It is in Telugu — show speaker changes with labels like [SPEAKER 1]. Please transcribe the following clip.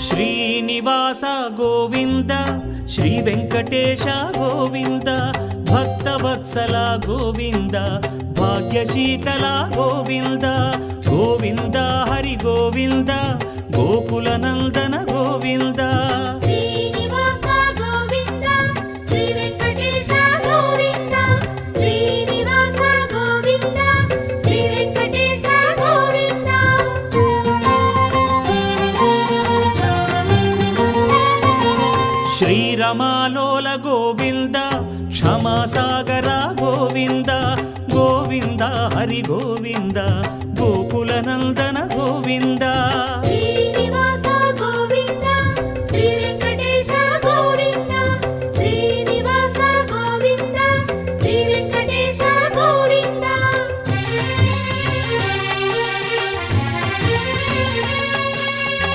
[SPEAKER 1] శ్రీనివాస గోవింద శ్రీ వెంకటేశ గోవింద భక్తవత్సల గోవింద భాగ్యశీతల గోవింద గోవింద హరి గోవింద గోకుల నందన గోవింద
[SPEAKER 2] శ్రీనివాస గోవింద శ్రీ వెంకటేశ గోవింద శ్రీనివాస గోవింద శ్రీ వెంకటేశ గోవింద
[SPEAKER 1] శ్రీరమాలోల గోవింద క్షమాసాగర గోవింద గోవింద హరి గోవింద గోకుల నందన గోవింద